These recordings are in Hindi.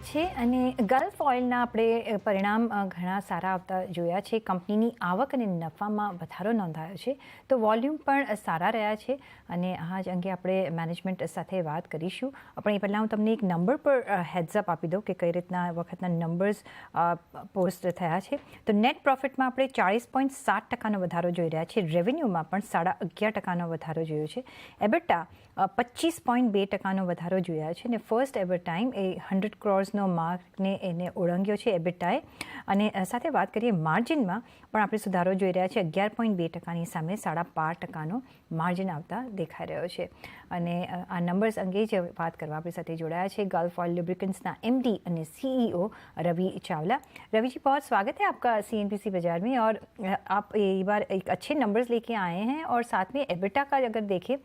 છે અને ગલ્ફ ઓઇલના આપણે પરિણામ ઘણા સારા આવતા જોયા છે. કંપનીની આવક અને નફામાં વધારો નોંધાયો છે, તો વોલ્યુમ પણ સારા રહ્યા છે અને આ જ અંગે આપણે મેનેજમેન્ટ સાથે વાત કરીશું. પણ એ પહેલાં હું તમને એક નંબર પર હેડ્સઅપ આપી દઉં કે કઈ રીતના વખતના નંબર્સ પોસ્ટ થયા છે. તો નેટ પ્રોફિટમાં આપણે 40.7% વધારો જોઈ રહ્યા છીએ. રેવન્યુમાં પણ 11.5% વધારો જોયો છે. એબિટા 25.2% વધારો જોયા છે અને ફર્સ્ટ એવર ટાઈમ એ 100 crores માર્કને એને ઓળંગ્યો છે એબિટાએ. અને સાથે વાત કરીએ માર્જિનમાં પણ આપણે સુધારો જોઈ રહ્યા છે. 11.2%ની સામે 5.5% માર્જિન આવતા દેખાઈ રહ્યો છે. અને આ નંબર્સ અંગે જ વાત કરવા આપણી સાથે જોડાયા છે गल्फ ऑयल लुब्रिकेंट्स एमडी અને सीईओ रवि चावला. रवि जी, बहुत स्वागत है आपका सीएनबीसी बाजार में. और आप ये बार एक अच्छे नंबर्स लेके आए हैं और साथ में एबिटा का अगर देखें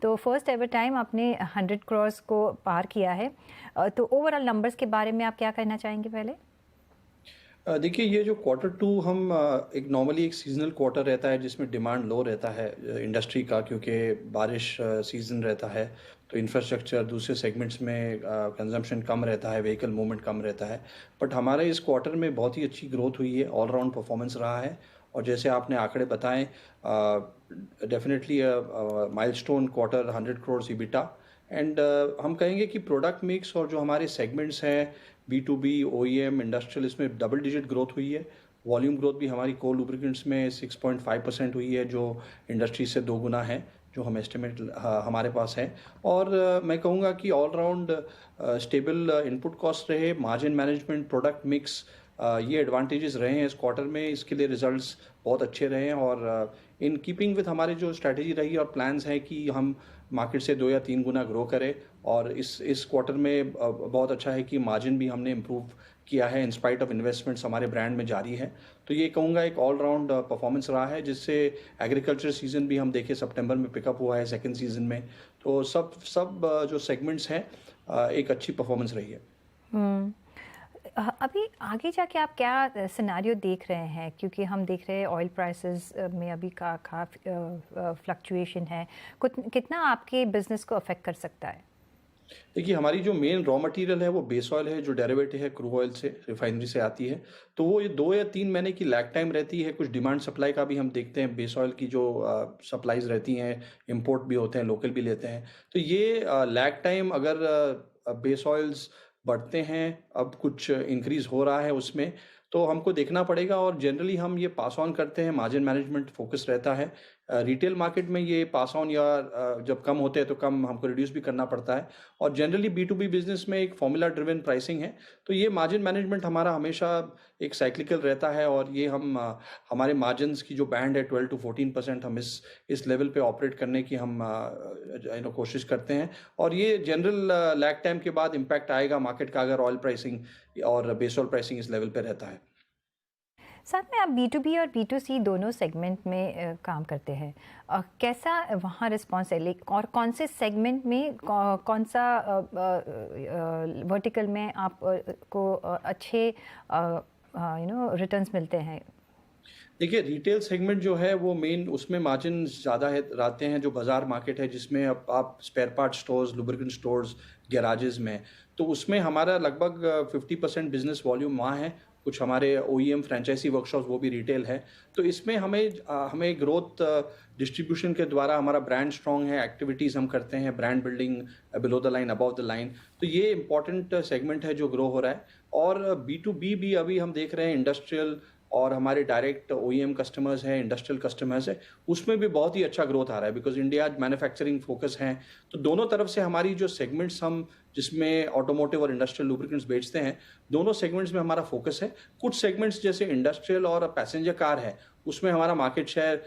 तो फर्स्ट एवर टाइम आपने 100 crores को पार किया है. तो ओवरऑल नंबर्स के बारे में आप क्या कहना चाहेंगे पहले? देखिए, ये जो Q2 हम एक नॉर्मली एक सीजनल क्वार्टर रहता है जिसमें डिमांड लो रहता है इंडस्ट्री का, क्योंकि बारिश सीजन रहता है तो इंफ्रास्ट्रक्चर दूसरे सेगमेंट्स में कंजम्पशन कम रहता है, व्हीकल मूवमेंट कम रहता है. बट हमारे इस क्वार्टर में बहुत ही अच्छी ग्रोथ हुई है, ऑलराउंड परफॉर्मेंस रहा है. और जैसे आपने आंकड़े बताएं, definitely milestone quarter 100 crores EBITDA. And हम कहेंगे कि प्रोडक्ट मिक्स और जो हमारे सेगमेंट्स हैं B2B, OEM, इंडस्ट्रियल, इसमें डबल डिजिट ग्रोथ हुई है. वॉल्यूम ग्रोथ भी हमारी कोर लुब्रिकेंट्स में 6.5% हुई है, जो इंडस्ट्री से 2 गुना है, जो हम एस्टिमेट हमारे पास है. और मैं कहूँगा कि ऑलराउंड स्टेबल इनपुट कॉस्ट रहे, मार्जिन मैनेजमेंट, प्रोडक्ट मिक्स, ये एडवांटेजेस रहे हैं इस क्वार्टर में. इसके लिए रिजल्ट्स बहुत अच्छे रहे हैं और इन कीपिंग विथ हमारी जो स्ट्रैटेजी रही और प्लान्स हैं कि हम मार्केट से 2 या 3 गुना ग्रो करें. और इस क्वार्टर में बहुत अच्छा है कि मार्जिन भी हमने इम्प्रूव किया है, इन स्पाइट ऑफ इन्वेस्टमेंट्स हमारे ब्रांड में जारी है. तो ये कहूँगा एक ऑलराउंड परफॉर्मेंस रहा है, जिससे एग्रीकल्चर सीजन भी हम देखें सितंबर में पिकअप हुआ है सेकेंड सीजन में. तो सब जो सेगमेंट्स हैं एक अच्छी परफॉर्मेंस रही है. अभी आगे जाके आप क्या सिनेरियो देख रहे हैं, क्योंकि हम देख रहे हैं ऑयल प्राइसेस में अभी काफ़ी फ्लक्चुएशन है. कितना आपके बिजनेस को अफेक्ट कर सकता है? देखिए, हमारी जो मेन रॉ मटेरियल है वो बेस ऑयल है, जो डेरिवेटिव है क्रूड ऑयल से, रिफाइनरी से आती है. तो वो ये 2 या 3 महीने की लैग टाइम रहती है. कुछ डिमांड सप्लाई का भी हम देखते हैं, बेस ऑयल की जो सप्लाईज रहती हैं, इंपोर्ट भी होते हैं, लोकल भी लेते हैं. तो ये लैग टाइम, अगर बेस ऑयल्स बढ़ते हैं, अब कुछ इंक्रीज हो रहा है उसमें, तो हमको देखना पड़ेगा. और जनरली हम ये पास ऑन करते हैं, मार्जिन मैनेजमेंट फोकस रहता है. रिटेल मार्केट में ये पास ऑन या जब कम होते हैं तो कम हमको रिड्यूस भी करना पड़ता है. और जनरली B2B बिजनेस में एक फॉर्मूला ड्रिवन प्राइसिंग है, तो ये मार्जिन मैनेजमेंट हमारा हमेशा एक साइक्लिकल रहता है. और ये हम हमारे मार्जिन्स की जो बैंड है 12 to 14%, हम इस लेवल पे ऑपरेट करने की हम कोशिश करते हैं. और ये जनरल लैग टाइम के बाद इम्पैक्ट आएगा मार्केट का, अगर ऑयल प्राइसिंग और बेस ऑयल प्राइसिंग इस लेवल पे रहता है. साथ में आप B2B और B2C दोनों सेगमेंट में काम करते हैं. कैसा वहाँ रिस्पॉन्स है, और कौन से सेगमेंट में कौन सा वर्टिकल में आप को अच्छे रिटर्न्स मिलते हैं? देखिए, रिटेल सेगमेंट जो है वो मेन, उसमें मार्जिन ज़्यादा है रहते हैं. जो बाज़ार मार्केट है जिसमें अब आप spare part stores, lubricant stores, garages में, तो उसमें हमारा लगभग 50% बिजनेस वॉल्यूम वहाँ है. कुछ हमारे OEM फ्रेंचाइजी वर्कशॉप्स वो भी रिटेल है. तो इसमें हमें ग्रोथ डिस्ट्रीब्यूशन के द्वारा, हमारा ब्रांड स्ट्रॉन्ग है, एक्टिविटीज़ हम करते हैं, brand building below the line, above the line. तो ये इंपॉर्टेंट सेगमेंट है जो ग्रो हो रहा है. और B2B भी अभी हम देख रहे हैं, इंडस्ट्रियल और हमारे डायरेक्ट OEM कस्टमर्स हैं, इंडस्ट्रियल कस्टमर्स है, उसमें भी बहुत ही अच्छा ग्रोथ आ रहा है, बिकॉज इंडिया मैन्युफैक्चरिंग फोकस है. तो दोनों तरफ से हमारी जो सेगमेंट्स हम जिसमें ऑटोमोटिव और इंडस्ट्रियल लुब्रिकेंट्स बेचते हैं, दोनों सेगमेंट्स में हमारा फोकस है. कुछ सेगमेंट्स जैसे इंडस्ट्रियल और पैसेंजर कार है, उसमें हमारा मार्केट शेयर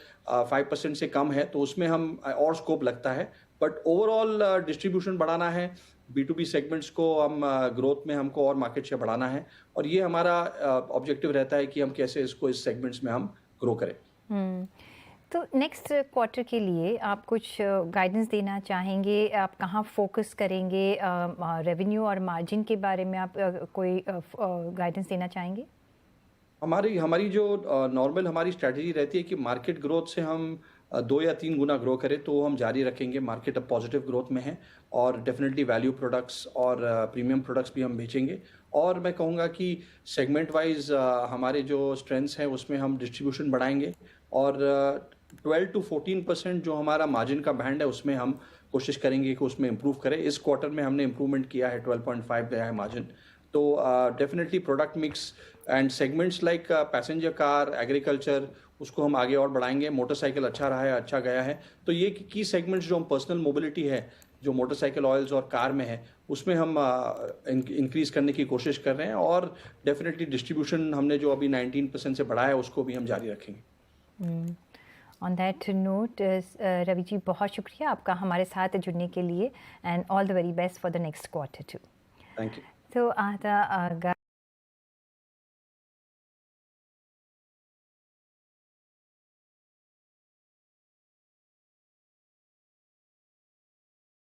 5% से कम है, तो उसमें हम और स्कोप लगता है. बट ओवरऑल डिस्ट्रीब्यूशन बढ़ाना है, B2B सेगमेंट्स को हम ग्रोथ में हमको और मार्केट शेयर बढ़ाना है. और ये हमारा ऑब्जेक्टिव रहता है कि हम कैसे इसको इस सेगमेंट्स में हम ग्रो करें. तो नेक्स्ट क्वार्टर के लिए आप कुछ गाइडेंस देना चाहेंगे? आप कहाँ फोकस करेंगे? रेवेन्यू और मार्जिन के बारे में आप कोई गाइडेंस देना चाहेंगे? हमारी जो नॉर्मल हमारी स्ट्रैटेजी रहती है कि मार्केट ग्रोथ से हम 2 या 3 गुना ग्रो करें, तो हम जारी रखेंगे. मार्केट अब पॉजिटिव ग्रोथ में है और डेफिनेटली वैल्यू प्रोडक्ट्स और प्रीमियम प्रोडक्ट्स भी हम बेचेंगे. और मैं कहूँगा कि सेगमेंट वाइज हमारे जो स्ट्रेंथ्स हैं उसमें हम डिस्ट्रीब्यूशन बढ़ाएंगे और 12 to 14% जो हमारा मार्जिन का बैंड है उसमें हम कोशिश करेंगे कि उसमें इम्प्रूव करें। इस क्वार्टर में हमने इम्प्रूवमेंट किया है, 12.5 गया है मार्जिन। तो definitely product mix and segments like passenger car, agriculture, उसको हम आगे और बढ़ाएंगे। मोटरसाइकिल अच्छा रहा है, अच्छा गया है। तो ये की सेगमेंट्स जो हम पर्सनल मोबिलिटी है, जो मोटरसाइकिल ऑयल्स और कार में है, उसमें हम इंक्रीज करने की कोशिश कर रहे हैं और डेफिनेटली डिस्ट्रीब्यूशन हमने जो अभी 19% से बढ़ाया है उसको भी हम जारी रखेंगे। On that note Ravi ji, बहुत शुक्रिया आपका हमारे साथ जुड़ने के लिए and all the very best for the next quarter too. Thank you. तो